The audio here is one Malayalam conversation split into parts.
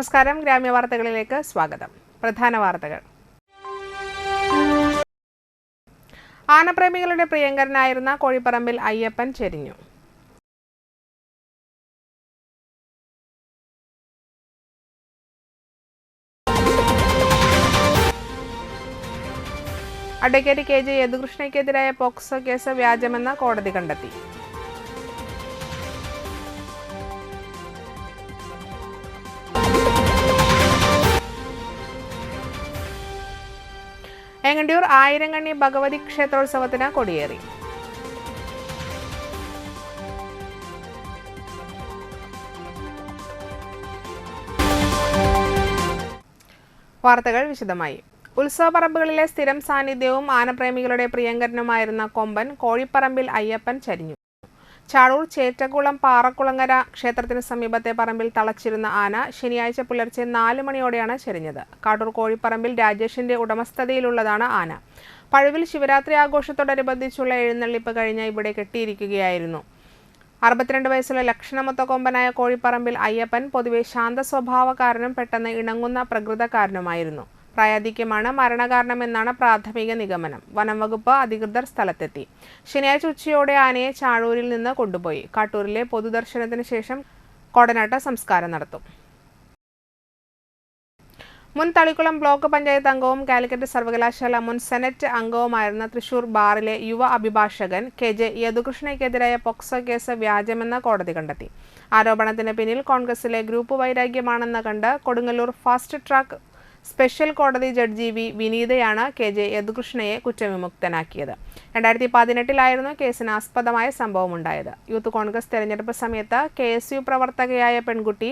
നമസ്കാരം, ഗ്രാമ്യ വാർത്തകളിലേക്ക് സ്വാഗതം. പ്രധാന വാർത്തകൾ. ആനപ്രേമികളുടെ പ്രിയങ്കരനായിരുന്ന കോഴിപ്പറമ്പിൽ അയ്യപ്പൻ ചെരിഞ്ഞു. അഡ്വക്കേറ്റ് KJ യദുകൃഷ്ണയ്ക്കെതിരായ പോക്സോ കേസ് വ്യാജമെന്ന് കോടതി കണ്ടെത്തി. എങ്ങണ്ടിയൂർ ആയിരങ്കണ്ണി ഭഗവതി ക്ഷേത്രോത്സവത്തിന് കൊടിയേറി. വാർത്തകൾ വിശദമായി. ഉത്സവപ്പറമ്പുകളിലെ സ്ഥിരം സാന്നിധ്യവും ആനപ്രേമികളുടെ പ്രിയങ്കരനുമായിരുന്ന കൊമ്പൻ കോഴിപ്പറമ്പിൽ അയ്യപ്പൻ ചരിഞ്ഞു. ചാഴൂർ ചേറ്റക്കുളം പാറക്കുളങ്ങര ക്ഷേത്രത്തിന് സമീപത്തെ പറമ്പിൽ തളച്ചിരുന്ന ആന ശനിയാഴ്ച പുലർച്ചെ 4 മണിയോടെയാണ് ചെരിഞ്ഞത്. കാട്ടൂർ കോഴിപ്പറമ്പിൽ രാജേഷിന്റെ ഉടമസ്ഥതയിലുള്ളതാണ് ആന. പഴുവിൽ ശിവരാത്രി ആഘോഷത്തോടനുബന്ധിച്ചുള്ള എഴുന്നള്ളിപ്പ് കഴിഞ്ഞ് ഇവിടെ കെട്ടിയിരിക്കുകയായിരുന്നു. 62 വയസ്സുള്ള ലക്ഷണമൊത്ത കൊമ്പനായ കോഴിപ്പറമ്പിൽ അയ്യപ്പൻ പൊതുവെ ശാന്ത സ്വഭാവക്കാരനും പെട്ടെന്ന് ഇണങ്ങുന്ന പ്രകൃതക്കാരനുമായിരുന്നു. പ്രായാധിക്യമാണ് മരണകാരണമെന്നാണ് പ്രാഥമിക നിഗമനം. വനം വകുപ്പ് അധികൃതർ സ്ഥലത്തെത്തി. ശനിയാഴ്ച ഉച്ചയോടെ ആനയെ ചാഴൂരിൽ നിന്ന് കൊണ്ടുപോയി. കാട്ടൂരിലെ പൊതുദർശനത്തിന് ശേഷം കോടനാട്ട സംസ്കാരം നടത്തും. മുൻ തളിക്കുളം ബ്ലോക്ക് പഞ്ചായത്ത് അംഗവും കാലിക്കറ്റ് സർവകലാശാല മുൻ സെനറ്റ് അംഗവുമായിരുന്ന തൃശൂർ ബാറിലെ യുവ അഭിഭാഷകൻ KJ യദുകൃഷ്ണയ്ക്കെതിരായ പോക്സോ കേസ് വ്യാജമെന്ന് കോടതി കണ്ടെത്തി. ആരോപണത്തിന് പിന്നിൽ കോൺഗ്രസിലെ ഗ്രൂപ്പ് വൈരാഗ്യമാണെന്ന് കണ്ട് കൊടുങ്ങല്ലൂർ ഫാസ്റ്റ് ട്രാക്ക് സ്പെഷ്യൽ കോടതി ജഡ്ജി V. വിനീതയാണ് KJ യദുകൃഷ്ണയെ കുറ്റവിമുക്തനാക്കിയത്. 2018 കേസിന് ആസ്പദമായ സംഭവമുണ്ടായത്. യൂത്ത് കോൺഗ്രസ് തെരഞ്ഞെടുപ്പ് സമയത്ത് KSU പ്രവർത്തകയായ പെൺകുട്ടി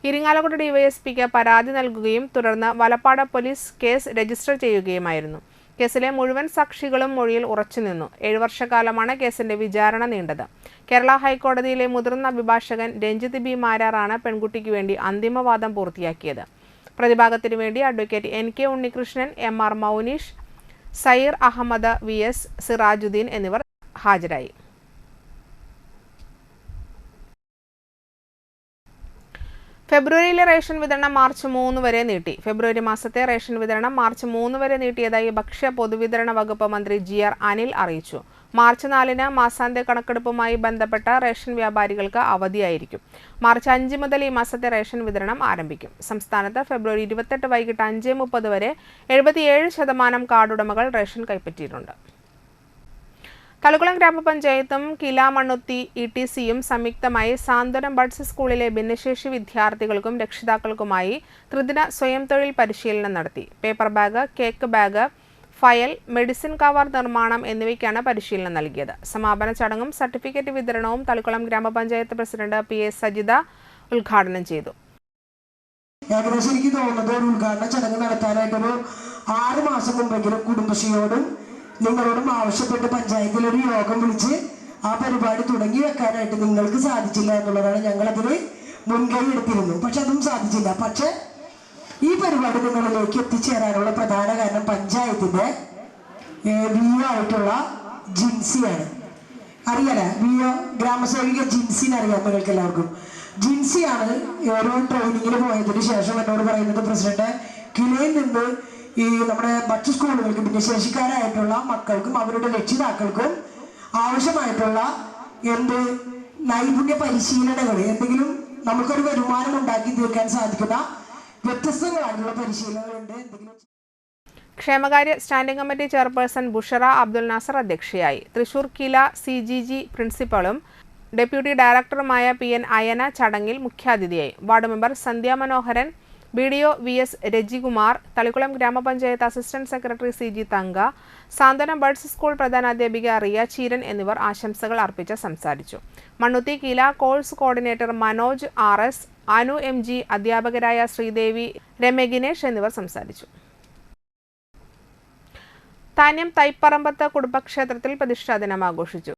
ഇരിങ്ങാലക്കുട DYSPക്ക് പരാതി നൽകുകയും തുടർന്ന് വലപ്പാട് പോലീസ് കേസ് രജിസ്റ്റർ ചെയ്യുകയുമായിരുന്നു. കേസിലെ മുഴുവൻ സാക്ഷികളും മൊഴിയിൽ ഉറച്ചുനിന്നു. 7 വർഷക്കാലമാണ് കേസിന്റെ വിചാരണ നീണ്ടത്. കേരള ഹൈക്കോടതിയിലെ മുതിർന്ന അഭിഭാഷകൻ രഞ്ജിത്ത് B. മാരാറാണ് പെൺകുട്ടിക്ക് വേണ്ടി അന്തിമവാദം പൂർത്തിയാക്കിയത്. പ്രതിഭാഗത്തിനു വേണ്ടി advocate NK Unnikrishnan, MR Mounish, Sair Ahammed, VS Sirajuddin എന്നിവർ ഹാജരായി. ഫെബ്രുവരിയിലെ റേഷൻ വിതരണം മാർച്ച് 3 വരെ നീട്ടി. ഫെബ്രുവരി മാസത്തെ റേഷൻ വിതരണം മാർച്ച് 3 വരെ നീട്ടിയതായി ഭക്ഷ്യ പൊതുവിതരണ വകുപ്പ് മന്ത്രി GR അനിൽ അറിയിച്ചു. മാർച്ച് 4-ന് മാസാന്ത്യ കണക്കെടുപ്പുമായി ബന്ധപ്പെട്ട റേഷൻ വ്യാപാരികൾക്ക് അവധിയായിരിക്കും. മാർച്ച് 5 മുതൽ ഈ മാസത്തെ റേഷൻ വിതരണം ആരംഭിക്കും. സംസ്ഥാനത്ത് ഫെബ്രുവരി 28 വൈകിട്ട് 5:30 വരെ 77% കാർഡുടമകൾ റേഷൻ കൈപ്പറ്റിയിട്ടുണ്ട്. തളിക്കുളം ഗ്രാമപഞ്ചായത്തും കിലാമണ്ണുത്തി ETCയും സംയുക്തമായി സാന്ത്വനം ബഡ്സ് സ്കൂളിലെ ഭിന്നശേഷി വിദ്യാർത്ഥികൾക്കും രക്ഷിതാക്കൾക്കുമായി ത്രിദിന സ്വയം തൊഴിൽ പരിശീലനം നടത്തി. Paper bag, cake bag, file, medicine cover നിർമ്മാണം എന്നിവയ്ക്കാണ് പരിശീലനം നൽകിയത്. സമാപന ചടങ്ങും സർട്ടിഫിക്കറ്റ് വിതരണവും തളിക്കുളം ഗ്രാമപഞ്ചായത്ത് പ്രസിഡന്റ് PA സജിത ഉദ്ഘാടനം ചെയ്തു. ഏകദേശം എനിക്ക് തോന്നുന്നത് ഒരു ഉദ്ഘാടന ചടങ്ങ് നടത്താനായിട്ടൊരു 6 മാസം മുമ്പെങ്കിലും കുടുംബശ്രീയോടും നിങ്ങളോടും ആവശ്യപ്പെട്ട് പഞ്ചായത്തിലൊരു യോഗം വിളിച്ച് ആ പരിപാടി തുടങ്ങി വെക്കാനായിട്ട് നിങ്ങൾക്ക് സാധിച്ചില്ല എന്നുള്ളതാണ്. ഞങ്ങളതിന് മുൻകൈ എടുത്തിരുന്നു. പക്ഷെ അതും സാധിച്ചില്ല. പക്ഷെ ഈ പരിപാടി നിങ്ങളിലേക്ക് എത്തിച്ചേരാനുള്ള പ്രധാന കാരണം പഞ്ചായത്തിന്റെ VO ആയിട്ടുള്ള ജിൻസിയാണ്. അറിയാല VO ഗ്രാമസേവിക ജിൻസിനെ അറിയാം നിങ്ങൾക്ക് എല്ലാവർക്കും. ജിൻസിയാണ് ഓരോ ട്രെയിനിങ്ങിന് പോയതിനു ശേഷം എന്നോട് പറയുന്നത്, പ്രസിഡന്റ്, കിലയിൽ നിന്ന് ഈ നമ്മുടെ മറ്റു സ്കൂളുകൾക്ക് ഭിന്നശേഷിക്കാരായിട്ടുള്ള മക്കൾക്കും അവരുടെ രക്ഷിതാക്കൾക്കും ആവശ്യമായിട്ടുള്ള നൈപുണ്യ പരിശീലനങ്ങൾ, എന്തെങ്കിലും നമുക്കൊരു വരുമാനം ഉണ്ടാക്കി തീർക്കാൻ സാധിക്കുന്ന വ്യത്യസ്തങ്ങളായിട്ടുള്ള പരിശീലനങ്ങളുണ്ട്. ക്ഷേമകാര്യ standing committee chairperson Bushara Abdul Nasar അധ്യക്ഷയായി. തൃശൂർ കില CGG പ്രിൻസിപ്പളും ഡെപ്യൂട്ടി ഡയറക്ടറുമായ PN അയന ചടങ്ങിൽ മുഖ്യാതിഥിയായി. Ward member Sandhya Manoharan, BDO VS Rajikumar, Thalikkulam ഗ്രാമപഞ്ചായത്ത് assistant secretary CG Thanka, Santhwanam buds school പ്രധാനാധ്യാപിക റിയ ചീരൻ എന്നിവർ ആശംസകൾ അർപ്പിച്ച് സംസാരിച്ചു. Mannuthy KILA course coordinator Manoj RS, Anu MG, അധ്യാപകരായ ശ്രീദേവി, രമ്യഗിനേഷ് എന്നിവർ സംസാരിച്ചു. താന്യം തൈപ്പറമ്പത്ത് കുടുംബക്ഷേത്രത്തിൽ പ്രതിഷ്ഠാ ദിനം ആഘോഷിച്ചു.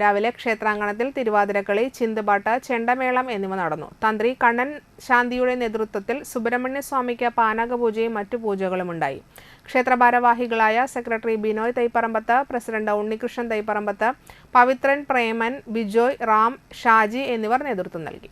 രാവിലെ ക്ഷേത്രാങ്കണത്തിൽ തിരുവാതിരക്കളി, ചിന്തുപാട്ട്, ചെണ്ടമേളം എന്നിവ നടന്നു. തന്ത്രി കണ്ണൻ ശാന്തിയുടെ നേതൃത്വത്തിൽ സുബ്രഹ്മണ്യ സ്വാമിക്ക് പാനകപൂജയും മറ്റു പൂജകളും ഉണ്ടായി. ക്ഷേത്ര ഭാരവാഹികളായ സെക്രട്ടറി ബിനോയ് തൈപ്പറമ്പത്ത്, പ്രസിഡന്റ് ഉണ്ണികൃഷ്ണൻ തൈപ്പറമ്പത്ത്, പവിത്രൻ, പ്രേമൻ, ബിജോയ്, റാം, ഷാജി എന്നിവർ നേതൃത്വം നൽകി.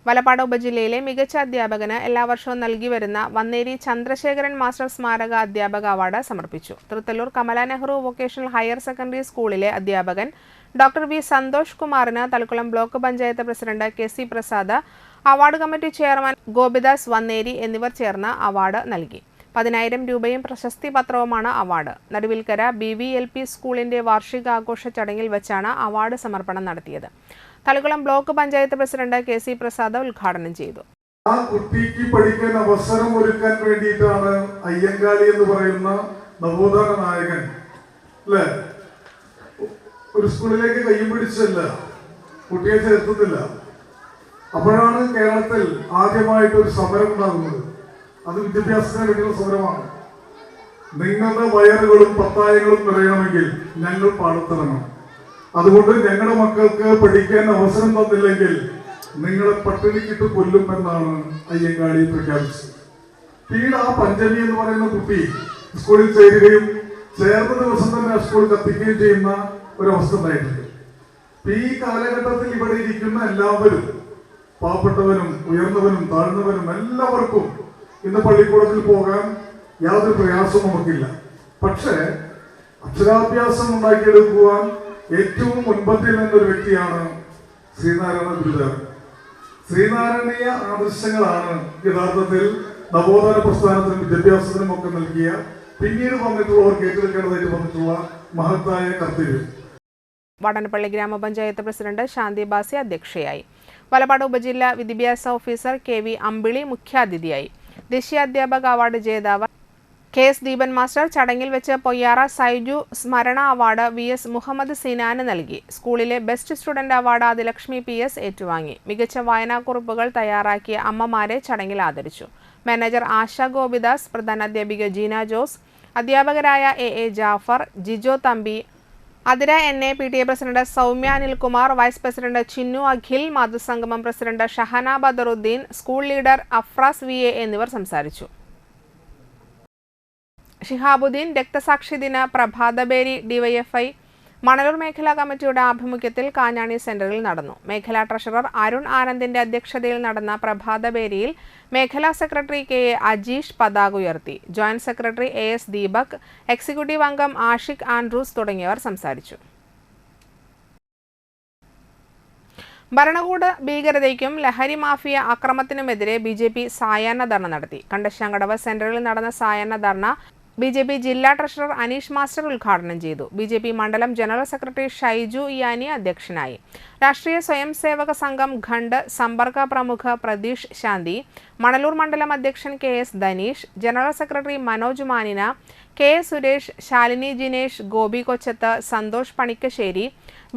വലപ്പാട് ഉപജില്ലയിലെ മികച്ച അധ്യാപകന് എല്ലാ വർഷവും നൽകി വരുന്ന വന്നേരി ചന്ദ്രശേഖരൻ മാസ്റ്റർ സ്മാരക അധ്യാപക അവാർഡ് സമർപ്പിച്ചു. Thrithallur Kamala Nehru vocational higher secondary സ്കൂളിലെ അധ്യാപകൻ ഡോക്ടർ വി സന്തോഷ് കുമാറിന് Thalikkulam block panchayat president K C. Prasad, award committee chairman Gopidas Vanneri എന്നിവർ ചേർന്ന് അവാർഡ് നൽകി. 10,000 രൂപയും പ്രശസ്തി പത്രവുമാണ് അവാർഡ്. നടുവിൽക്കര BVLP സ്കൂളിന്റെ വാർഷികാഘോഷ ചടങ്ങിൽ വെച്ചാണ് അവാർഡ് സമർപ്പണം നടത്തിയത്. Thalikulam block panchayat president K C. Prasad ഉദ്ഘാടനം ചെയ്തു. ആ കുട്ടിക്ക് പഠിക്കാൻ അവസരം ഒരുക്കാൻ വേണ്ടിയിട്ടാണ് അയ്യങ്കാളി എന്ന് പറയുന്ന നവോത്ഥാന നായകൻ അല്ലേ ഒരു സ്കൂളിലേക്ക് കയ്യും പിടിച്ചല്ല, കുട്ടിയെ ചേർത്തുന്നില്ല. അപ്പോഴാണ് കേരളത്തിൽ ആദ്യമായിട്ട് ഒരു സമരം ഉണ്ടാകുന്നത്. അത് വിദ്യാഭ്യാസത്തിന് വേണ്ടിയുള്ള സമരമാണ്. നിങ്ങളുടെ വയറുകളും പത്തായങ്ങളും നിറയണമെങ്കിൽ ഞങ്ങൾ പാടത്തിറങ്ങണം. അതുകൊണ്ട് ഞങ്ങളുടെ മക്കൾക്ക് പഠിക്കാൻ അവസരം തന്നില്ലെങ്കിൽ നിങ്ങളെ പട്ടിണിക്കിട്ട് കൊല്ലുമെന്നാണ് അയ്യങ്കാളി പ്രഖ്യാപിച്ചത്. പിന്നീട് ആ പഞ്ചമി എന്ന് പറയുന്ന കുട്ടി സ്കൂളിൽ ചേരുകയും ചേർന്ന ദിവസം തന്നെ ആ സ്കൂൾ കത്തിക്കുകയും ചെയ്യുന്ന ഒരവസ്ഥ ഉണ്ടായിട്ടുണ്ട്. ഈ കാലഘട്ടത്തിൽ ഇവിടെ ഇരിക്കുന്ന എല്ലാവരും, പാവപ്പെട്ടവനും ഉയർന്നവനും താഴ്ന്നവനും എല്ലാവർക്കും ഇന്ന് പള്ളിക്കൂടത്തിൽ പോകാൻ യാതൊരു പ്രയാസവും നമുക്കില്ല. പക്ഷേ അക്ഷരാഭ്യാസം ഉണ്ടാക്കിയെടുക്കുവാൻ ഏറ്റവും മുൻപന്തിയിൽ നിന്നൊരു വ്യക്തിയാണ് ശ്രീനാരായണ ഗുരുദേവൻ. ശ്രീനാരായണീയ ആദർശങ്ങളാണ് യഥാർത്ഥത്തിൽ നവോത്ഥാന പ്രസ്ഥാനത്തിനും വിദ്യാഭ്യാസത്തിനും ഒക്കെ നൽകിയ, പിന്നീട് വന്നിട്ടുള്ളവർക്ക് ഏറ്റെടുക്കേണ്ടതായിട്ട് വന്നിട്ടുള്ള മഹത്തായ കർത്തവ്യം. വടനപ്പള്ളി ഗ്രാമപഞ്ചായത്ത് പ്രസിഡന്റ് ശാന്തി ബാസി അധ്യക്ഷയായി. വലപ്പാട് ഉപജില്ലാ വിദ്യാഭ്യാസ ഓഫീസർ KV അമ്പിളി മുഖ്യാതിഥിയായി. ദേശീയ അധ്യാപക അവാർഡ് ജേതാവ് KS ദീപൻ മാസ്റ്റർ ചടങ്ങിൽ വെച്ച് പൊയ്യാറ സൈജു സ്മരണ അവാർഡ് VS മുഹമ്മദ് സിനാന് നൽകി. സ്കൂളിലെ best student award Adilakshmi PS ഏറ്റുവാങ്ങി. മികച്ച വായനാക്കുറിപ്പുകൾ തയ്യാറാക്കിയ അമ്മമാരെ ചടങ്ങിൽ ആദരിച്ചു. മാനേജർ ആശ ഗോപിദാസ്, പ്രധാനാധ്യാപിക ജീന ജോസ്, അധ്യാപകരായ AA Jafar, Jijo Thampi, Athira NA, PTA president Soumya Anilkumar, vice president Chinnu Akhil, മാതൃസംഗമം president Shahana Badaruddin, school leader Afras VA എന്നിവർ സംസാരിച്ചു. ഷിഹാബുദ്ദീൻ രക്തസാക്ഷി ദിന പ്രഭാതബേരി DYFI മണലൂർ മേഖലാ കമ്മിറ്റിയുടെ ആഭിമുഖ്യത്തിൽ കാഞ്ഞാണി സെന്ററിൽ നടന്നു. മേഖലാ ട്രഷറർ അരുൺ ആനന്ദിന്റെ അധ്യക്ഷതയിൽ നടന്ന പ്രഭാതബേരിയിൽ മേഖലാ സെക്രട്ടറി KA അജീഷ് പതാക ഉയർത്തി. Joint secretary AS Deepak, executive അംഗം ആഷിഖ് ആൻഡ്രൂസ് തുടങ്ങിയവർ സംസാരിച്ചു. ഭരണകൂട ഭീകരതയ്ക്കും ലഹരി മാഫിയ അക്രമത്തിനുമെതിരെ BJP സായാഹ്ന ധർണ നടത്തി. കണ്ടശങ്കടവ് സെന്ററിൽ നടന്ന സായാഹ്ന ധർണ BJP ജില്ലാ ട്രഷറർ അനീഷ് മാസ്റ്റർ ഉദ്ഘാടനം ചെയ്തു. BJP മണ്ഡലം ജനറൽ സെക്രട്ടറി ഷൈജു ഇയാനി അധ്യക്ഷനായി. രാഷ്ട്രീയ സ്വയം സേവക സംഘം ഖണ്ഡ് സമ്പർക്ക പ്രമുഖ പ്രതീഷ് ശാന്തി, മണലൂർ മണ്ഡലം അധ്യക്ഷൻ KS Dhaneesh, general secretary Manoj Manina, KS Suresh, Shalini Jinesh, Gopi Kochath, Santhosh Panikkassery,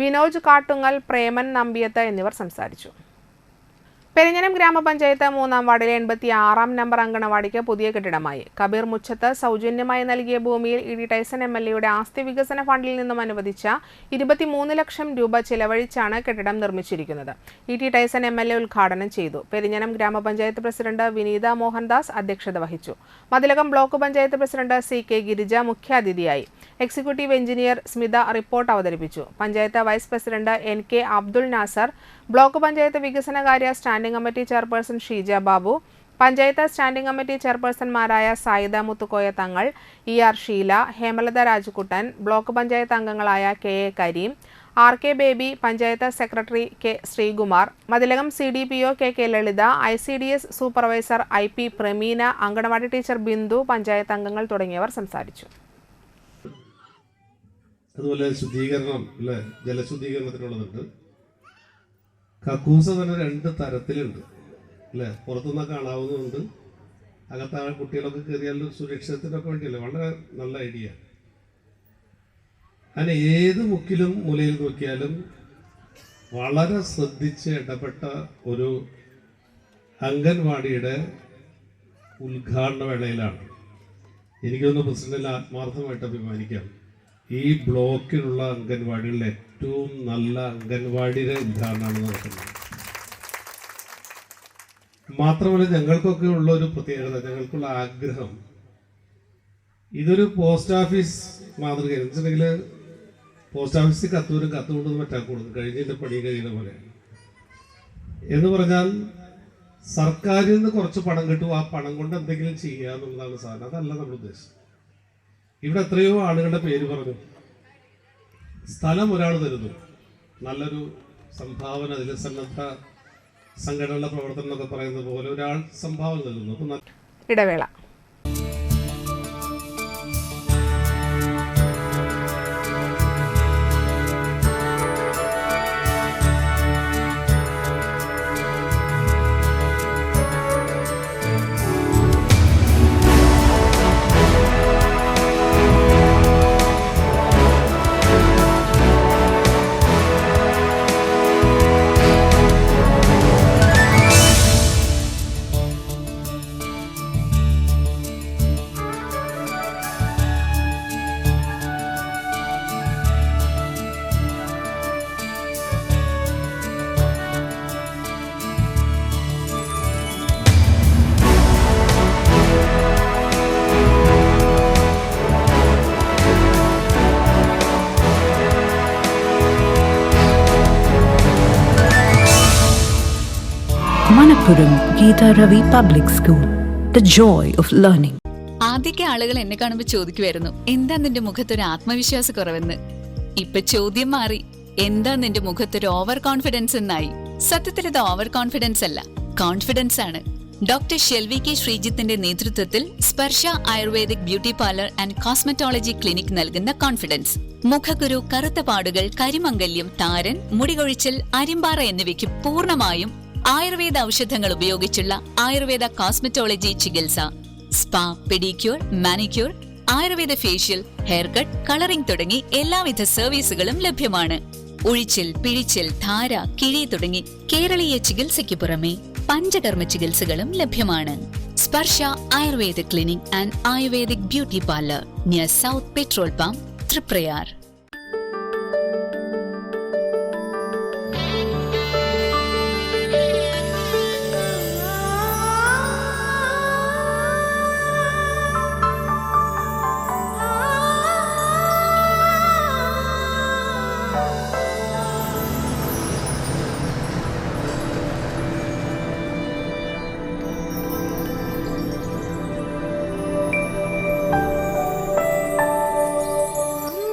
Vinoj Kattungal, Preman Nambiyath എന്നിവർ സംസാരിച്ചു. പെരിഞ്ഞനം ഗ്രാമപഞ്ചായത്ത് 3-ാം വാർഡിലെ 86-ാം നമ്പർ അങ്കണവാടിക്ക് പുതിയ കെട്ടിടമായി. കബീർ മുച്ചത്ത് സൗജന്യമായി നൽകിയ ഭൂമിയിൽ ED ടൈസൺ MLAയുടെ ആസ്തി വികസന ഫണ്ടിൽ നിന്നും അനുവദിച്ച 23 ലക്ഷം രൂപ ചെലവഴിച്ചാണ് കെട്ടിടം നിർമ്മിച്ചിരിക്കുന്നത്. ED ടൈസൺ MLA ഉദ്ഘാടനം ചെയ്തു. പെരിഞ്ഞനം ഗ്രാമപഞ്ചായത്ത് പ്രസിഡന്റ് വിനീത മോഹൻദാസ് അധ്യക്ഷത വഹിച്ചു. Mathilakam block panchayat president CK Girija മുഖ്യാതിഥിയായി. എക്സിക്യൂട്ടീവ് എഞ്ചിനീയർ സ്മിത റിപ്പോർട്ട് അവതരിപ്പിച്ചു. Panchayat vice president NK Abdul Nasar, block panchayat വികസനകാര്യ standing committee chairperson Sheeja Babu, panchayat standing committee ചെയർപേഴ്സൺമാരായ സായിദ മുത്തുക്കോയ തങ്ങൾ, ER ഷീല, ഹേമലത രാജുക്കുട്ടൻ, ബ്ലോക്ക് പഞ്ചായത്ത് അംഗങ്ങളായ KA Kareem, RK Baby, panchayat secretary K Sreekumar, Mathilakam CDPO KK Lalitha, ICDS supervisor IP Prameena, anganwadi teacher Bindu, panchayat അംഗങ്ങൾ തുടങ്ങിയവർ സംസാരിച്ചു. അതുപോലെ ശുദ്ധീകരണം അല്ലേ, ജലശുദ്ധീകരണത്തിനുള്ളതുണ്ട്. കക്കൂസ തന്നെ 2 തരത്തിലുണ്ട് അല്ലേ, പുറത്തുനിന്നൊക്കെ കാണാവുന്നതുണ്ട്, അകത്തായ കുട്ടികളൊക്കെ കയറിയാൽ സുരക്ഷിതത്തിനൊക്കെ വേണ്ടിയല്ലേ. വളരെ നല്ല ഐഡിയ. അങ്ങനെ ഏത് മുക്കിലും മൂലയിൽ നോക്കിയാലും വളരെ ശ്രദ്ധിച്ച് ഇടപെട്ട ഒരു അംഗൻവാടിയുടെ ഉദ്ഘാടന വേളയിലാണ്. എനിക്കൊന്ന് പ്രസിഡന്റിൽ ആത്മാർത്ഥമായിട്ട് അഭിമാനിക്കാം. ഈ ബ്ലോക്കിലുള്ള അംഗൻവാടികളിൽ ഏറ്റവും നല്ല അംഗൻവാടിയുടെ ഉദ്ഘാടനമാണ് നടക്കുന്നത്. മാത്രമല്ല ഞങ്ങൾക്കൊക്കെ ഉള്ള ഒരു പ്രത്യേകത, ഞങ്ങൾക്കുള്ള ആഗ്രഹം, ഇതൊരു പോസ്റ്റ് ഓഫീസ് മാതൃക എന്ന് വെച്ചിട്ടുണ്ടെങ്കിൽ പോസ്റ്റ് ഓഫീസിൽ കത്ത് കൊണ്ടുവന്ന് മറ്റാ കൊടുക്കും, കഴിഞ്ഞതിൻ്റെ പണി കഴിയുന്ന പോലെ എന്ന് പറഞ്ഞാൽ സർക്കാരിൽ നിന്ന് കുറച്ച് പണം കിട്ടും, ആ പണം കൊണ്ട് എന്തെങ്കിലും ചെയ്യുക എന്നുള്ളതാണ് സാധനം. അതല്ല നമ്മുടെ ഉദ്ദേശം. ഇവിടെ എത്രയോ ആളുകളുടെ പേര് പറഞ്ഞു. സ്ഥലം ഒരാൾ തരുന്നു, നല്ലൊരു സംഭാവന, അതിൽ സന്നദ്ധ സംഘടനകളുടെ പ്രവർത്തനം എന്നൊക്കെ പറയുന്നത് പോലെ ഒരാൾ സംഭാവന നൽകുന്നു. ഇടവേള. Manappuram Geeta Ravi Public School, the joy of learning. ആദ്യമൊക്കെ ആളുകൾ എന്നെ കാണുമ്പോൾ ചോദിക്കുമായിരുന്നു, എന്താ നിന്റെ മുഖത്തൊരു ആത്മവിശ്വാസ കുറവെന്ന്. ഇപ്പൊ ചോദ്യം മാറി, എന്താ നിന്റെ മുഖത്തൊരു ഓവർ കോൺഫിഡൻസ് എന്നായി. സത്യത്തിൽ ഇത് ഓവർ കോൺഫിഡൻസ് അല്ല, കോൺഫിഡൻസ് ആണ്. ഡോക്ടർ ഷെൽവി K ശ്രീജിത്തിന്റെ നേതൃത്വത്തിൽ Sparsha ayurvedic beauty parlour and cosmetology clinic നൽകുന്ന കോൺഫിഡൻസ്. മുഖക്കുരു, കറുത്ത പാടുകൾ, കരിമംഗല്യം, താരൻ, മുടികൊഴിച്ചിൽ, അരിമ്പാറ എന്നിവയ്ക്ക് പൂർണ്ണമായും ആയുർവേദ ഔഷധങ്ങൾ ഉപയോഗിച്ചുള്ള ആയുർവേദ കോസ്മെറ്റോളജി ചികിത്സ, spa, pedicure, manicure, Ayurveda facial, hair cut, colouring തുടങ്ങി എല്ലാവിധ സർവീസുകളും ലഭ്യമാണ്. ഉഴിച്ചിൽ, പിഴിച്ചിൽ, ധാര, കിഴി തുടങ്ങി കേരളീയ ചികിത്സയ്ക്ക് പുറമെ പഞ്ചകർമ്മ ചികിത്സകളും ലഭ്യമാണ്. Sparsha Ayurveda clinic and ayurvedic beauty parlour, near south petrol pump, Triprayar.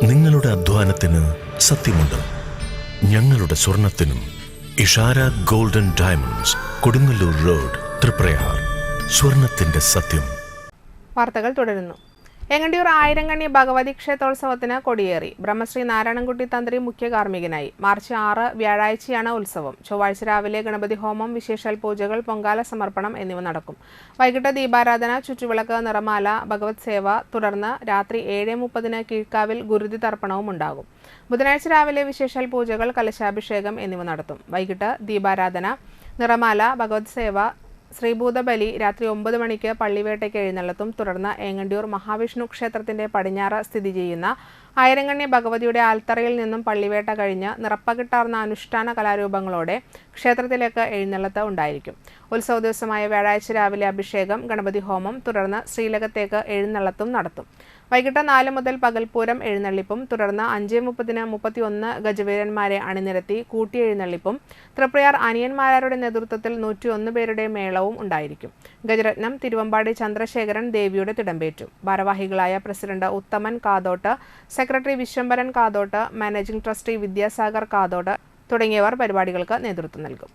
നിങ്ങളുടെ അധ്വാനത്തിന് സത്യമുണ്ട്, ഞങ്ങളുടെ സ്വർണത്തിനും Ishara golden diamonds, Kodungallur road, Triprayar. സ്വർണത്തിന്റെ സത്യം. വാർത്തകൾ തുടരുന്നു. എങ്ങണ്ടിയൂർ ആയിരങ്കണ്ണി ഭഗവതി ക്ഷേത്രോത്സവത്തിന് കൊടിയേറി. ബ്രഹ്മശ്രീ നാരായണൻകുട്ടി തന്ത്രി മുഖ്യ കാർമ്മികനായി. മാർച്ച് 6 വ്യാഴാഴ്ചയാണ് ഉത്സവം. ചൊവ്വാഴ്ച രാവിലെ ഗണപതി ഹോമം, വിശേഷാൽ പൂജകൾ, പൊങ്കാല സമർപ്പണം എന്നിവ നടക്കും. വൈകിട്ട് ദീപാരാധന, ചുറ്റുവിളക്ക്, നിറമാല, ഭഗവത് സേവ, തുടർന്ന് രാത്രി 7:30 കീഴ്ക്കാവിൽ ഗുരുതി തർപ്പണവും ഉണ്ടാകും. ബുധനാഴ്ച രാവിലെ വിശേഷാൽ പൂജകൾ, കലശാഭിഷേകം എന്നിവ നടത്തും. വൈകിട്ട് ദീപാരാധന, നിറമാല, ഭഗവത് സേവ, ശ്രീഭൂതബലി, രാത്രി 9 മണിക്ക് പള്ളിവേട്ടയ്ക്ക് എഴുന്നള്ളത്തും. തുടർന്ന് ഏങ്ങണ്ടിയൂർ മഹാവിഷ്ണു ക്ഷേത്രത്തിന്റെ പടിഞ്ഞാറ് സ്ഥിതി ചെയ്യുന്ന ആയിരങ്കണ്ണി ഭഗവതിയുടെ ആൽത്തറയിൽ നിന്നും പള്ളിവേട്ട കഴിഞ്ഞ് നിറപ്പകിട്ടാർന്ന അനുഷ്ഠാന കലാരൂപങ്ങളോടെ ക്ഷേത്രത്തിലേക്ക് എഴുന്നള്ളത്ത് ഉണ്ടായിരിക്കും. ഉത്സവ ദിവസമായ വ്യാഴാഴ്ച രാവിലെ അഭിഷേകം, ഗണപതി ഹോമം, തുടർന്ന് ശ്രീലകത്തേക്ക് എഴുന്നള്ളത്തും നടത്തും. വൈകിട്ട് 4 മുതൽ പകൽപൂരം എഴുന്നള്ളിപ്പും, തുടർന്ന് 5:30 31 ഗജവീരന്മാരെ അണിനിരത്തി കൂട്ടി എഴുന്നള്ളിപ്പും, തൃപ്രയാർ അനിയന്മാരുടെ നേതൃത്വത്തിൽ 101 പേരുടെ മേളവും ഉണ്ടായിരിക്കും. ഗജരത്നം തിരുവമ്പാടി ചന്ദ്രശേഖരൻ ദേവിയുടെ തിടമ്പേറ്റും. ഭാരവാഹികളായ president Uthaman Kathott, secretary Vishwambharan Kathott, managing trustee Vidyasagar Kathott തുടങ്ങിയവർ പരിപാടികൾക്ക് നേതൃത്വം നൽകും.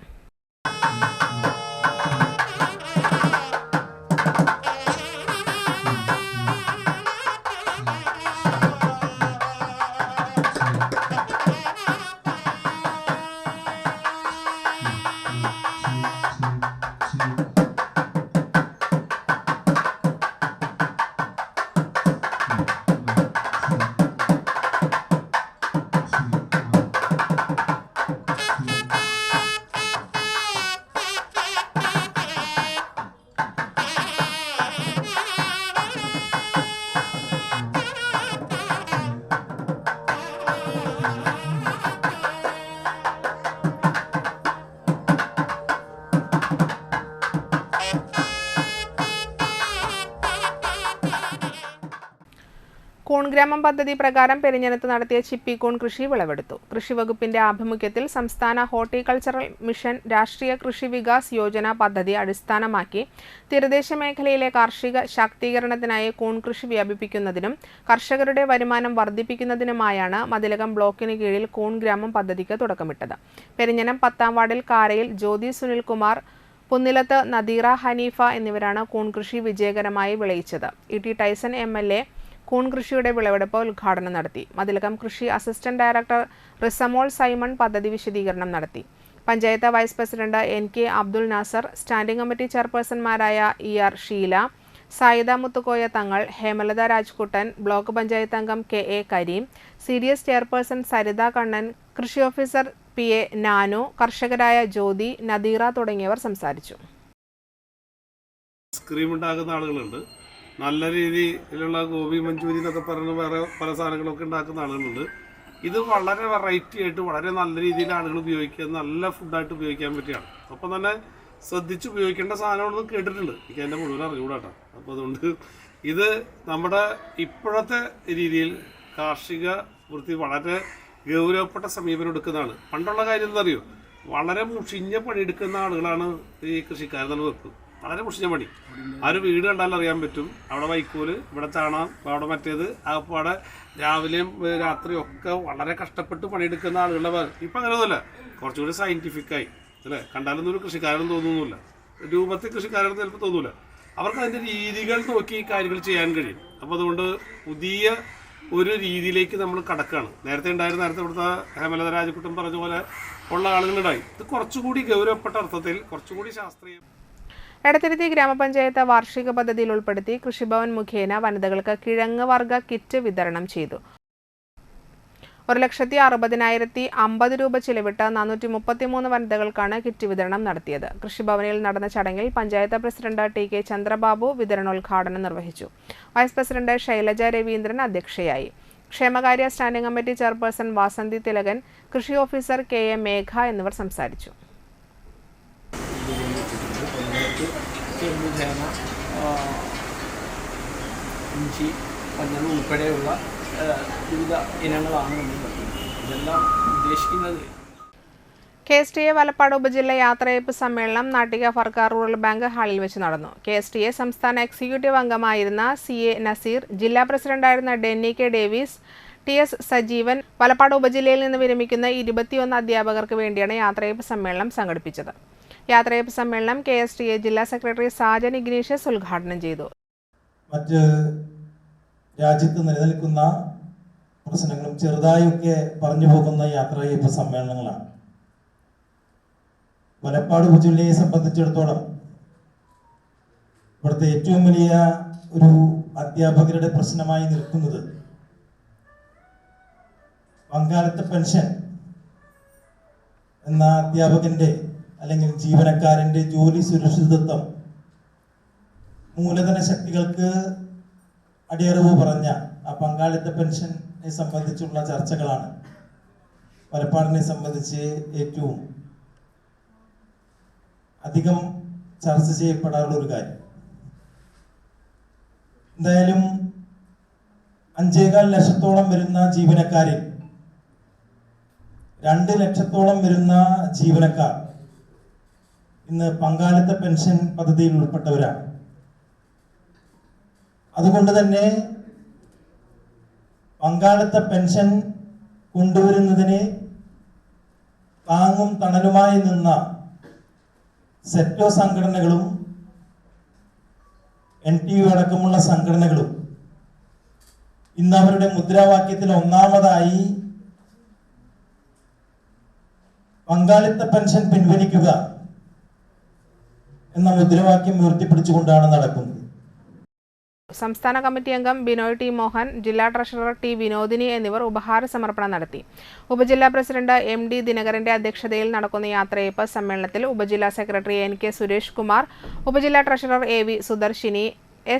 കൂൺഗ്രാമം പദ്ധതി പ്രകാരം പെരിഞ്ഞനത്ത് നടത്തിയ ചിപ്പിക്കൂൺ കൃഷി വിളവെടുത്തു. കൃഷിവകുപ്പിന്റെ ആഭിമുഖ്യത്തിൽ സംസ്ഥാന ഹോർട്ടിക്കൾച്ചറൽ മിഷൻ രാഷ്ട്രീയ കൃഷി വികാസ് യോജന പദ്ധതി അടിസ്ഥാനമാക്കി തീരദേശ മേഖലയിലെ കാർഷിക ശാക്തീകരണത്തിനായി കൂൺ കൃഷി വ്യാപിപ്പിക്കുന്നതിനും കർഷകരുടെ വരുമാനം വർദ്ധിപ്പിക്കുന്നതിനുമായാണ് മതിലകം ബ്ലോക്കിന് കീഴിൽ കൂൺഗ്രാമം പദ്ധതിക്ക് തുടക്കമിട്ടത്. പെരിഞ്ഞനം 10-ാം വാർഡിൽ കാരയിൽ ജ്യോതി സുനിൽകുമാർ, പുന്നിലത്ത് നദീറ ഹനീഫ എന്നിവരാണ് കൂൺ കൃഷി വിജയകരമായി വിളയിച്ചത്. ഇ ടി ടൈസൺ MLA കൂൺ കൃഷിയുടെ വിളവെടുപ്പ് ഉദ്ഘാടനം നടത്തി. മതിലകം കൃഷി അസിസ്റ്റന്റ് ഡയറക്ടർ റിസമോൾ സൈമൺ പദ്ധതി വിശദീകരണം നടത്തി. Panchayat vice president NK Abdul Nasar, standing committee ചെയർപേഴ്സൺമാരായ ER ഷീല, സായിദ മുത്തുക്കോയ തങ്ങൾ, ഹേമലത രാജ്കുട്ടൻ, ബ്ലോക്ക് പഞ്ചായത്ത് അംഗം KA Kareem, CDS chairperson Saritha Kannan, കൃഷി ഓഫീസർ PA നാനു, കർഷകരായ ജ്യോതി, നദീറ തുടങ്ങിയവർ സംസാരിച്ചു. ഐസ്ക്രീം ഉണ്ടാക്കുന്ന ആളുകളുണ്ട്, നല്ല രീതിയിലുള്ള ഗോപി മഞ്ചൂരി എന്നൊക്കെ പറഞ്ഞ് വേറെ പല സാധനങ്ങളൊക്കെ ഉണ്ടാക്കുന്ന ആളുകളുണ്ട്. ഇത് വളരെ വെറൈറ്റി ആയിട്ട് വളരെ നല്ല രീതിയിൽ ആളുകൾ ഉപയോഗിക്കുക, നല്ല ഫുഡായിട്ട് ഉപയോഗിക്കാൻ പറ്റിയാണ്. അപ്പം തന്നെ ശ്രദ്ധിച്ച് ഉപയോഗിക്കേണ്ട സാധനമാണെന്ന് കേട്ടിട്ടുണ്ട്. എനിക്ക് അതിൻ്റെ മുഴുവൻ അറിയൂടാട്ടോ. അപ്പോൾ അതുകൊണ്ട് ഇത് നമ്മുടെ ഇപ്പോഴത്തെ രീതിയിൽ കാർഷിക വൃത്തി വളരെ ഗൗരവപ്പെട്ട സമീപനം എടുക്കുന്നതാണ്. പണ്ടുള്ള കാര്യം എന്താണെന്നറിയോ, വളരെ മുഷിഞ്ഞ പണിയെടുക്കുന്ന ആളുകളാണ് ഈ കൃഷിക്കാരെന്നാണ് വെപ്പ്. വളരെ മുഷിഞ്ഞ പണി. ആ ഒരു വീട് കണ്ടാൽ അറിയാൻ പറ്റും. അവിടെ വൈക്കോല്, ഇവിടെ ചാണകം, അവിടെ മറ്റേത്, അവിടെ രാവിലെയും രാത്രിയും ഒക്കെ വളരെ കഷ്ടപ്പെട്ട് പണിയെടുക്കുന്ന ആളുകളുടെ പേര്. ഇപ്പം അങ്ങനെയൊന്നുമല്ല, കുറച്ചുകൂടി സയൻറ്റിഫിക്കായി അല്ലേ. കണ്ടാലൊന്നും ഒരു കൃഷിക്കാരനും തോന്നുന്നില്ല, രൂപത്തിൽ കൃഷിക്കാരെന്ന് ചിലപ്പോൾ തോന്നില്ല. അവർക്ക് അതിൻ്റെ രീതികൾ നോക്കി കാര്യങ്ങൾ ചെയ്യാൻ കഴിയും. അപ്പോൾ അതുകൊണ്ട് പുതിയ ഒരു രീതിയിലേക്ക് നമ്മൾ കടക്കുകയാണ്. നേരത്തെ ഇവിടുത്തെ ഹേമലത രാജകുട്ടൻ പറഞ്ഞ പോലെ ഉള്ള ആളുകളുണ്ടായി. ഇത് കുറച്ചുകൂടി ഗൗരവപ്പെട്ട അർത്ഥത്തിൽ കുറച്ചുകൂടി ശാസ്ത്രീയം. എടത്തിരുത്തി ഗ്രാമപഞ്ചായത്ത് വാർഷിക പദ്ധതിയിൽ ഉൾപ്പെടുത്തി കൃഷിഭവൻ മുഖേന വനിതകൾക്ക് കിഴങ്ങ് വർഗ കിറ്റ് വിതരണം ചെയ്തു. 1,60,50 രൂപ ചിലവിട്ട് 433 വനിതകൾക്കാണ് കിറ്റ് വിതരണം നടത്തിയത്. കൃഷിഭവനിൽ നടന്ന ചടങ്ങിൽ പഞ്ചായത്ത് പ്രസിഡന്റ് TK ചന്ദ്രബാബു വിതരണോദ്ഘാടനം നിർവഹിച്ചു. വൈസ് പ്രസിഡന്റ് ശൈലജ രവീന്ദ്രൻ അധ്യക്ഷയായി. ക്ഷേമകാര്യ standing committee chairperson Vasanthi Thilakan, കൃഷി ഓഫീസർ KA മേഘ എന്നിവർ സംസാരിച്ചു. ഇഞ്ചി, മഞ്ഞൾ ഉൾപ്പെടെയുള്ള വിവിധ ഇനങ്ങളാണ് ഇതെല്ലാം ഉദ്ദേശിക്കുന്നത്. KSTA വലപ്പാട് ഉപജില്ല യാത്രയയപ്പ് സമ്മേളനം നാട്ടിക ഫർക്കാർ റൂറൽ ബാങ്ക് ഹാളിൽ വെച്ച് നടന്നു. KSTA സംസ്ഥാന എക്സിക്യൂട്ടീവ് അംഗമായിരുന്ന CA നസീർ, ജില്ലാ പ്രസിഡന്റായിരുന്ന Denny K Davis, TS Sajeevan Valappad ഉപജില്ലയിൽ നിന്ന് വിരമിക്കുന്ന 21 അധ്യാപകർക്ക് വേണ്ടിയാണ് യാത്രയയപ്പ് സമ്മേളനം സംഘടിപ്പിച്ചത്. യാത്രയയപ്പ് സമ്മേളനം KSTA ജില്ലാ സെക്രട്ടറി സാജൻ ഇഗ്നീഷ്യസ് ഉദ്ഘാടനം ചെയ്തു. മറ്റ് രാജ്യത്ത് നിലനിൽക്കുന്ന പ്രശ്നങ്ങളും ചെറുതായൊക്കെ പറഞ്ഞു പോകുന്ന യാത്രയയപ്പ് സമ്മേളനങ്ങളാണ്. വലപ്പാട് ഉപജില്ലയെ സംബന്ധിച്ചിടത്തോളം ഇവിടുത്തെ ഏറ്റവും വലിയ ഒരു അധ്യാപകരുടെ പ്രശ്നമായി നിൽക്കുന്നത് പങ്കാളിത്ത പെൻഷൻ എന്ന അധ്യാപകന്റെ അല്ലെങ്കിൽ ജീവനക്കാരന്റെ ജോലി സുരക്ഷിതത്വം മൂലധന ശക്തികൾക്ക് അടിയറവ് പറഞ്ഞ ആ പങ്കാളിത്ത പെൻഷനെ സംബന്ധിച്ചുള്ള ചർച്ചകളാണ് വലപ്പാടിനെ സംബന്ധിച്ച് ഏറ്റവും അധികം ചർച്ച ചെയ്യപ്പെടാറുള്ള ഒരു കാര്യം. എന്തായാലും 5.25 ലക്ഷത്തോളം വരുന്ന ജീവനക്കാരിൽ 2 ലക്ഷത്തോളം വരുന്ന ജീവനക്കാർ ഇന്ന് പങ്കാളിത്ത പെൻഷൻ പദ്ധതിയിൽ ഉൾപ്പെട്ടവരാണ്. അതുകൊണ്ട് തന്നെ പങ്കാളിത്ത പെൻഷൻ കൊണ്ടുവരുന്നതിന് താങ്ങും തണലുമായി നിന്ന സെറ്റോ സംഘടനകളും NTU അടക്കമുള്ള സംഘടനകളും ഇന്ന് അവരുടെ മുദ്രാവാക്യത്തിൽ ഒന്നാമതായി പങ്കാളിത്ത പെൻഷൻ പിൻവലിക്കുക എന്ന മുദ്രാവാക്യം ഉയർത്തിപ്പിടിച്ചുകൊണ്ടാണ് നടക്കുന്നത്. സംസ്ഥാന കമ്മിറ്റി അംഗം ബിനോയ് ടി മോഹൻ, ജില്ലാ ട്രഷറർ ടി വിനോദിനി എന്നിവർ ഉപഹാര സമർപ്പണം നടത്തി. ഉപജില്ലാ പ്രസിഡന്റ് MD ദിനകരന്റെ അധ്യക്ഷതയിൽ നടക്കുന്ന യാത്രയയപ്പ് സമ്മേളനത്തിൽ ഉപജില്ലാ സെക്രട്ടറി NK സുരേഷ് കുമാർ, ഉപജില്ലാ treasurer AV Sudarshini,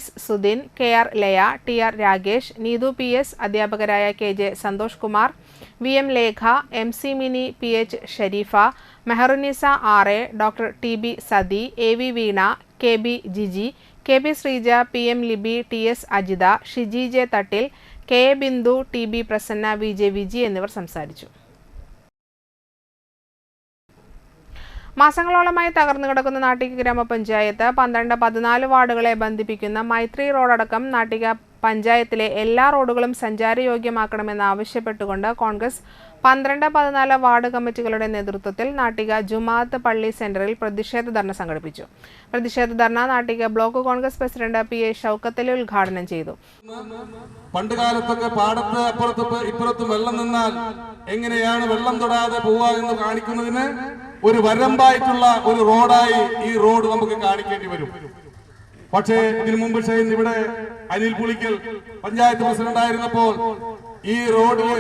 S Sudin, KR Laya, TR Ragesh, Neethu PS, അധ്യാപകരായ KJ Santhosh Kumar, VM Lekha, MC Mini, PH Shareefa, Meharunnisa RA, doctor TB Sathi, AV Veena, KB Jiji, KB Sreeja, PM Libi, TS Ajitha, Shiji J Thattil, KA Bindu, TB Prasanna, VJ Viji എന്നിവർ സംസാരിച്ചു. മാസങ്ങളോളമായി തകർന്നു കിടക്കുന്ന നാട്ടിക ഗ്രാമപഞ്ചായത്ത് 12-14 വാർഡുകളെ ബന്ധിപ്പിക്കുന്ന മൈത്രി റോഡടക്കം നാട്ടിക പഞ്ചായത്തിലെ എല്ലാ റോഡുകളും സഞ്ചാരയോഗ്യമാക്കണമെന്ന് ആവശ്യപ്പെട്ടുകൊണ്ട് കോൺഗ്രസ് 12-14 വാർഡ് കമ്മിറ്റികളുടെ നേതൃത്വത്തിൽ നാട്ടിക ജുമാഅത്ത് പള്ളി സെന്ററിൽ പ്രതിഷേധ ധർണ സംഘടിപ്പിച്ചു. പ്രതിഷേധ ധർണ Nattika block Congress president PA Shoukath Ali ഉദ്ഘാടനം ചെയ്തു. പണ്ട് കാലത്തൊക്കെ പാടത്ത് അപ്പുറത്തും ഇപ്പുറത്തും വെള്ളം നിന്നാൽ എങ്ങനെയാണ് വെള്ളം തൊടാതെ പോവുക എന്ന് കാണിക്കുന്നതിന് ഒരു വരമ്പായിട്ടുള്ള ഒരു റോഡായി ഈ റോഡ് നമുക്ക് കാണിക്കേണ്ടി വരും. പക്ഷേ ഇതിനു മുമ്പ് ഇവിടെ അനിൽ പുളിക്കൽ പഞ്ചായത്ത് പ്രസിഡന്റ് ആയിരുന്നപ്പോൾ ഈ റോഡിൽ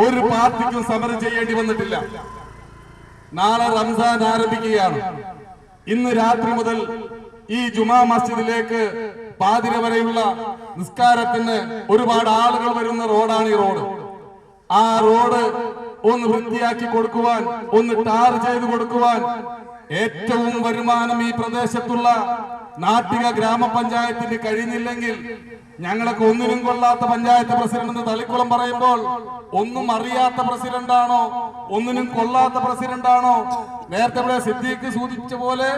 ഒരു പാർട്ടിക്കും സമരം ചെയ്യേണ്ടി വന്നിട്ടില്ല. നാളെ റംസാൻ ആരംഭിക്കുകയാണ്. ഇന്ന് രാത്രി മുതൽ ഈ ജുമാ മസ്ജിദിലേക്ക് പാതിര വരെയുള്ള നിസ്കാരത്തിന് ഒരുപാട് ആളുകൾ വരുന്ന റോഡാണ് ഈ റോഡ്. ആ റോഡ് ഒന്ന് വൃത്തിയാക്കി കൊടുക്കുവാൻ, ഒന്ന് ടാർ ചെയ്ത് കൊടുക്കുവാൻ ഏറ്റവും വരുമാനം ഈ പ്രദേശത്തുള്ള നാട്ടിക ഗ്രാമപഞ്ചായത്തിന് കഴിയുന്നില്ലെങ്കിൽ ഞങ്ങളൊക്കെ ഒന്നിനും കൊള്ളാത്ത പഞ്ചായത്ത് പ്രസിഡന്റ് എന്ന് തളിക്കുളം പറയുമ്പോൾ ഒന്നും അറിയാത്ത പ്രസിഡന്റാണോ, ഒന്നിനും കൊള്ളാത്ത പ്രസിഡന്റാണോ, നേരത്തെ ഇവിടെ സിദ്ദീഖ് സൂചിപ്പിച്ച പോലെ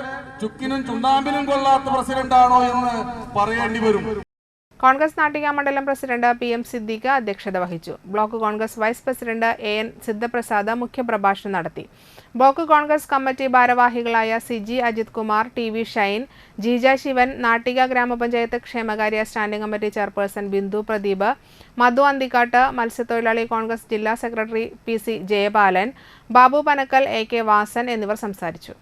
ചുക്കിനും ചുണ്ടാമ്പിനും കൊള്ളാത്ത പ്രസിഡന്റാണോ എന്ന് പറയേണ്ടി വരും. കോൺഗ്രസ് നാട്ടിക മണ്ഡലം പ്രസിഡന്റ് PM സിദ്ദീഖ് അധ്യക്ഷത വഹിച്ചു. Block Congress vice president AN Sidhaprasad മുഖ്യപ്രഭാഷണം നടത്തി. ബ്ലോക്ക് കോൺഗ്രസ് കമ്മിറ്റി ഭാരവാഹികളായ CG അജിത് കുമാർ, TV ഷൈൻ, ജീജ ശിവൻ, നാട്ടിക ഗ്രാമപഞ്ചായത്ത് ക്ഷേമകാര്യ standing committee chairperson Bindu Pradeep, Madhu Anthikkad, മത്സ്യത്തൊഴിലാളി കോൺഗ്രസ് ജില്ലാ secretary PC Jayapalan, Babu Panakkal, AK Vasan എന്നിവർ സംസാരിച്ചു.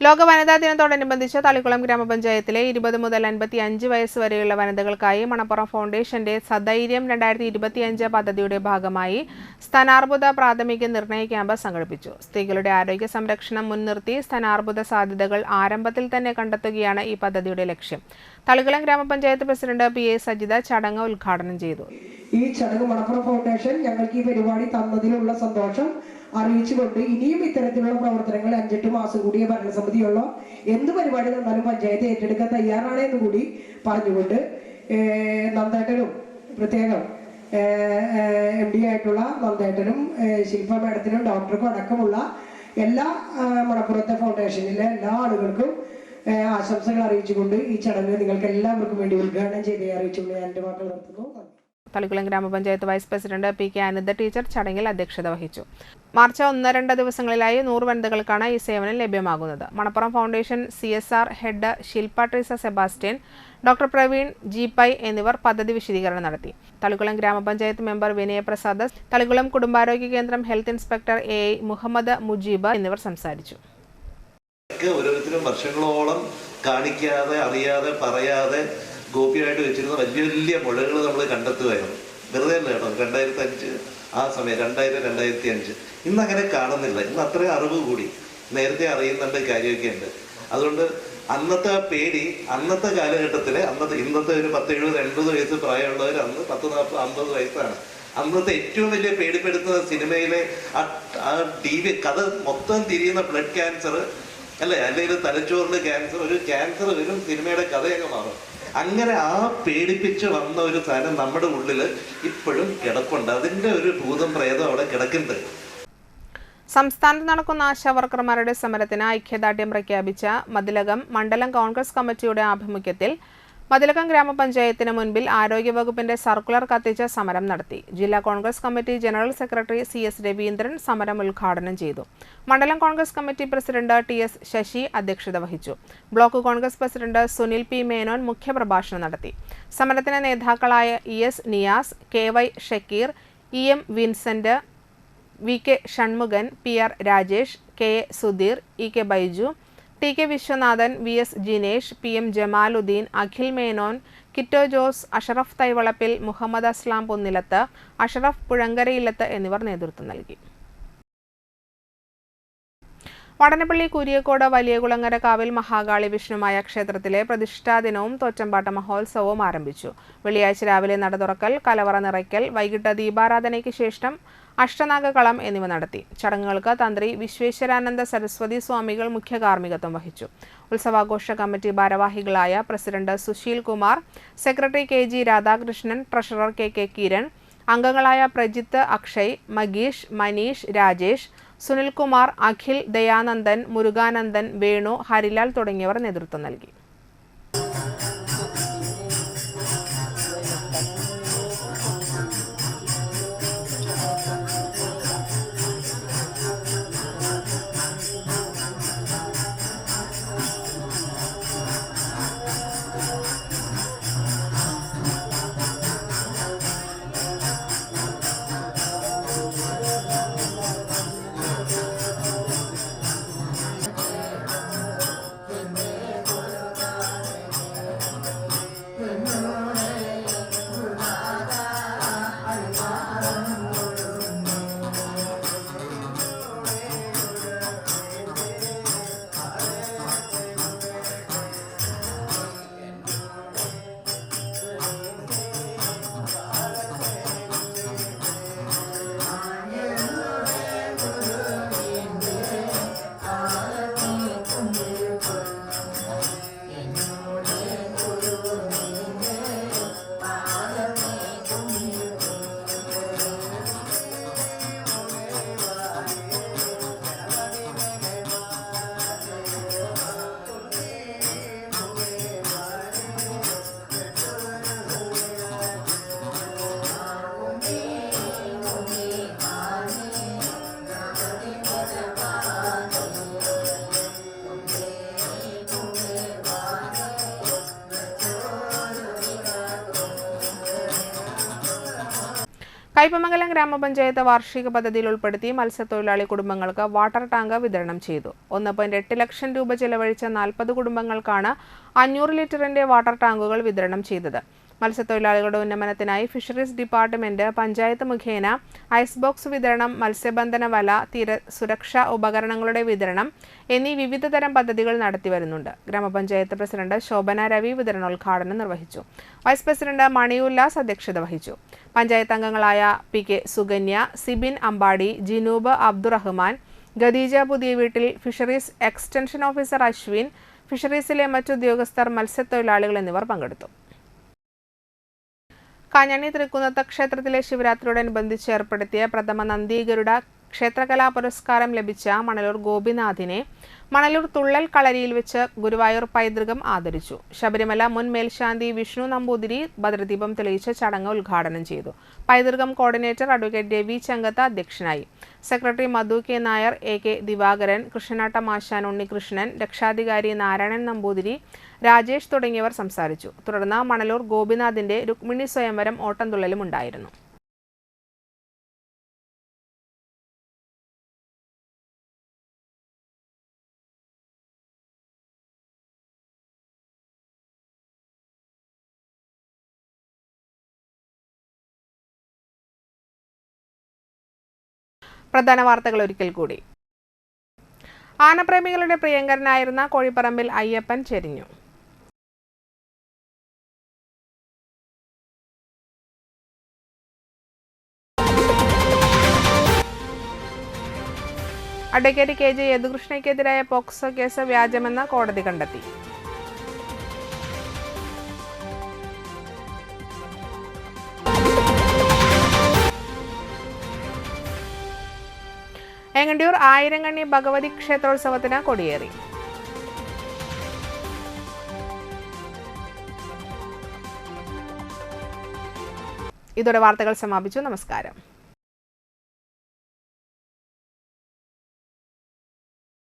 ലോക വനിതാ ദിനത്തോടനുബന്ധിച്ച് തളിക്കുളം ഗ്രാമപഞ്ചായത്തിലെ 20 മുതൽ 55 വയസ്സ് വരെയുള്ള വനിതകൾക്കായി മണപ്പുറം ഫൗണ്ടേഷന്റെ സധൈര്യം 2025 പദ്ധതിയുടെ ഭാഗമായി സ്തനാർബുദ പ്രാഥമിക നിർണയ ക്യാമ്പ് സംഘടിപ്പിച്ചു. സ്ത്രീകളുടെ ആരോഗ്യ സംരക്ഷണം മുൻനിർത്തി സ്തനാർബുദ സാധ്യതകൾ ആരംഭത്തിൽ തന്നെ കണ്ടെത്തുകയാണ് ഈ പദ്ധതിയുടെ ലക്ഷ്യം. തളിക്കുളം ഗ്രാമപഞ്ചായത്ത് പ്രസിഡന്റ് PA സജിത ചടങ്ങ് ഉദ്ഘാടനം ചെയ്തു. ഈ ചടങ്ങ് മണപ്പുറം ഫൗണ്ടേഷൻ ഞങ്ങൾക്ക് ഈ പരിപാടി തന്നതിലുള്ള സന്തോഷം അറിയിച്ചുകൊണ്ട് ഇനിയും ഇത്തരത്തിലുള്ള പ്രവർത്തനങ്ങൾ 5-8 മാസം കൂടിയ ഭരണസമിതിയുള്ള എന്ത് പരിപാടി തന്നാലും പഞ്ചായത്ത് ഏറ്റെടുക്കാൻ തയ്യാറാണ് എന്ന് കൂടി പറഞ്ഞുകൊണ്ട് നന്ദേട്ടനും പ്രത്യേകം MD ആയിട്ടുള്ള നന്ദേട്ടനും ശില്പ മാഡത്തിനും ഡോക്ടർക്കും അടക്കമുള്ള എല്ലാ മണപ്പുറത്തെ ഫൗണ്ടേഷനിലെ എല്ലാ ആളുകൾക്കും ആശംസകൾ അറിയിച്ചുകൊണ്ട് ഈ ചടങ്ങ് നിങ്ങൾക്ക് എല്ലാവർക്കും വേണ്ടി ഉദ്ഘാടനം ചെയ്ത് അറിയിച്ചുകൊണ്ട് ഞാൻ എൻ്റെ വാക്കുകൾ നിർത്തുന്നു. തളിക്കുളം ഗ്രാമപഞ്ചായത്ത് vice president P K. Anitha teacher ചടങ്ങിൽ അധ്യക്ഷത വഹിച്ചു. മാർച്ച് 1-2 ദിവസങ്ങളിലായി 100 വനിതകൾക്കാണ് ഈ സേവനം ലഭ്യമാകുന്നത്. Manappuram foundation CSR head Shilpa Treesa Sebastian, doctor Praveen G Pai എന്നിവർ പദ്ധതി വിശദീകരണം നടത്തി. തളിക്കുളം ഗ്രാമപഞ്ചായത്ത് മെമ്പർ വിനയപ്രസാദ്, തളിക്കുളം കുടുംബാരോഗ്യ കേന്ദ്രം health inspector AI Muhammad Mujeeb എന്നിവർ സംസാരിച്ചു. ഓരോരുത്തരും വർഷങ്ങളോളം കാണിക്കാതെ, അറിയാതെ, പറയാതെ ഗോപിയായിട്ട് വെച്ചിരുന്ന വലിയ വലിയ മുഴകൾ നമ്മൾ കണ്ടെത്തുമായിരുന്നു. വെറുതെ അല്ല കേട്ടോ. 2005 ആ സമയം, 2000-2005 ഇന്നങ്ങനെ കാണുന്നില്ല. ഇന്ന് അത്രയും അറിവ് കൂടി, നേരത്തെ അറിയുന്നുണ്ട്, കാര്യമൊക്കെ ഉണ്ട്. അതുകൊണ്ട് അന്നത്തെ പേടി, അന്നത്തെ കാലഘട്ടത്തിൽ, ഇന്നത്തെ ഒരു 10-70-80 വയസ്സ് പ്രായമുള്ളവർ അന്ന് 10-40-50 വയസ്സാണ്. അന്നത്തെ ഏറ്റവും വലിയ പേടിപ്പെടുത്തുന്ന സിനിമയിലെ ആ TV കഥ മൊത്തം തിരിയുന്ന ബ്ലഡ് ക്യാൻസർ അല്ലേ, അല്ലെങ്കിൽ തലച്ചോറിന് ക്യാൻസർ, ഒരു ക്യാൻസർ വരും, സിനിമയുടെ കഥയൊക്കെ മാറും. അങ്ങനെ ആ പേടിപ്പിച്ച് വന്ന ഒരു സാധനം നമ്മുടെ ഉള്ളിൽ ഇപ്പോഴും കിടപ്പുണ്ട്. അതിൻ്റെ ഒരു ഭൂതം പ്രേതം അവിടെ കിടക്കുന്നുണ്ട്. സംസ്ഥാനത്ത് നടക്കുന്ന ആശാവർക്കർമാരുടെ സമരത്തിന് ഐക്യദാർഢ്യം പ്രഖ്യാപിച്ച മതിലകം മണ്ഡലം കോൺഗ്രസ് കമ്മിറ്റിയുടെ ആഭിമുഖ്യത്തിൽ മതിലകം ഗ്രാമപഞ്ചായത്തിന് മുൻപിൽ ആരോഗ്യവകുപ്പിന്റെ സർക്കുലർ കത്തിച്ച് സമരം നടത്തി. ജില്ലാ Congress committee general secretary CS Raveendran സമരം ഉദ്ഘാടനം ചെയ്തു. മണ്ഡലം Congress committee president TS Sasi അധ്യക്ഷത വഹിച്ചു. Block Congress president Sunil P Menon മുഖ്യപ്രഭാഷണം നടത്തി. സമരത്തിന് നേതാക്കളായ ES Niyas, KY Shakeer, EM Vincent, VK Shanmukhan, PR Rajesh, KA Sudheer, EK Baiju, TK Vishwanathan, VS Jinesh, PM Jamaluddin, Akhil Menon, Kitto Jose, Ashraf Thaivalappil, Muhammad Aslam Punnilath, Ashraf Puzhankarayillath എന്നിവർ നേതൃത്വം നൽകി. വടനപ്പള്ളി കുരിയക്കോട് വലിയകുളങ്ങര കാവിൽ മഹാകാളി വിഷ്ണുമായ ക്ഷേത്രത്തിലെ പ്രതിഷ്ഠാദിനവും തോറ്റമ്പാട്ട മഹോത്സവവും ആരംഭിച്ചു. വെള്ളിയാഴ്ച രാവിലെ നട തുറക്കൽ, കലവറ നിറയ്ക്കൽ, വൈകിട്ട് ദീപാരാധനയ്ക്ക് ശേഷം അഷ്ടനാഗകളം എന്നിവ നടത്തി. ചടങ്ങുകൾക്ക് തന്ത്രി വിശ്വേശ്വരാനന്ദ സരസ്വതി സ്വാമികൾ മുഖ്യ കാർമ്മികത്വം വഹിച്ചു. ഉത്സവാഘോഷ കമ്മിറ്റി ഭാരവാഹികളായ president Susheel Kumar, secretary KG Radhakrishnan, treasurer KK Kiran, അംഗങ്ങളായ പ്രജിത്ത്, അക്ഷയ്, മഗീഷ്, മനീഷ്, രാജേഷ്, സുനിൽകുമാർ, അഖിൽ, ദയാനന്ദൻ, മുരുകാനന്ദൻ, വേണു, ഹരിലാൽ തുടങ്ങിയവർ നേതൃത്വം നൽകി. കയ്പമംഗലം ഗ്രാമപഞ്ചായത്ത് വാർഷിക പദ്ധതിയിൽ ഉൾപ്പെടുത്തി മത്സ്യത്തൊഴിലാളി കുടുംബങ്ങൾക്ക് വാട്ടർ ടാങ്ക് വിതരണം ചെയ്തു. 1.8 ലക്ഷം രൂപ ചെലവഴിച്ച 40 കുടുംബങ്ങൾക്കാണ് 500 ലിറ്ററിന്റെ വാട്ടർ ടാങ്കുകൾ വിതരണം ചെയ്തത്. മത്സ്യത്തൊഴിലാളികളുടെ ഉന്നമനത്തിനായി ഫിഷറീസ് ഡിപ്പാർട്ട്മെന്റ് പഞ്ചായത്ത് മുഖേന ഐസ് ബോക്സ് വിതരണം, മത്സ്യബന്ധന വല, തീര സുരക്ഷാ ഉപകരണങ്ങളുടെ വിതരണം എന്നീ വിവിധ തരം പദ്ധതികൾ നടത്തിവരുന്നുണ്ട്. ഗ്രാമപഞ്ചായത്ത് പ്രസിഡന്റ് ശോഭന രവി വിതരണോദ്ഘാടനം നിർവഹിച്ചു. വൈസ് പ്രസിഡന്റ് മണി ഉല്ലാസ് അധ്യക്ഷത വഹിച്ചു. പഞ്ചായത്ത് അംഗങ്ങളായ PK സുകന്യ, സിബിൻ അമ്പാടി, ജിനൂബ് അബ്ദുറഹ്മാൻ, ഖദീജ പുതിയ വീട്ടിൽ, ഫിഷറീസ് എക്സ്റ്റൻഷൻ ഓഫീസർ അശ്വിൻ, ഫിഷറീസിലെ മറ്റുദ്യോഗസ്ഥർ, മത്സ്യത്തൊഴിലാളികൾ എന്നിവർ പങ്കെടുത്തു. കാഞ്ഞാണി തൃക്കുന്നത്ത് ക്ഷേത്രത്തിലെ ശിവരാത്രിയോടനുബന്ധിച്ച് ഏർപ്പെടുത്തിയ പ്രഥമ നന്ദീഗരുഡ ക്ഷേത്രകലാ പുരസ്കാരം ലഭിച്ച മണലൂർ ഗോപിനാഥിനെ മണലൂർ തുള്ളൽ കളരിയിൽ വെച്ച് ഗുരുവായൂർ പൈതൃകം ആദരിച്ചു. ശബരിമല മുൻ മേൽശാന്തി വിഷ്ണു നമ്പൂതിരി ഭദ്രദീപം തെളിയിച്ച ചടങ്ങ് ഉദ്ഘാടനം ചെയ്തു. പൈതൃകം കോർഡിനേറ്റർ അഡ്വക്കേറ്റ് രവി ചങ്കത്ത അധ്യക്ഷനായി. Secretary Madhu K Nair, A K Divakaran, Krishnanattam ആശാൻ ഉണ്ണികൃഷ്ണൻ, രക്ഷാധികാരി നാരായണൻ നമ്പൂതിരി, രാജേഷ് തുടങ്ങിയവർ സംസാരിച്ചു. തുടർന്ന് മണലൂർ ഗോപിനാഥിന്റെ രുക്മിണി സ്വയംവരം ഓട്ടംതുള്ളലും ഉണ്ടായിരുന്നു. പ്രധാന വാർത്തകൾ ഒരിക്കൽ കൂടി. ആനപ്രേമികളുടെ പ്രിയങ്കരനായിരുന്ന കോഴിപ്പറമ്പിൽ അയ്യപ്പൻ ചെരിഞ്ഞു. അഡ്വക്കേറ്റ് KJ യദുകൃഷ്ണയ്ക്കെതിരായ പോക്സോ കേസ് വ്യാജമെന്ന് കോടതി കണ്ടെത്തി. ഏങ്ങണ്ടിയൂർ ആയിരങ്കണ്ണി ഭഗവതി ക്ഷേത്രോത്സവത്തിന് കൊടിയേറി. ഇതോടെ വാർത്തകൾ സമാപിച്ചു. നമസ്കാരം.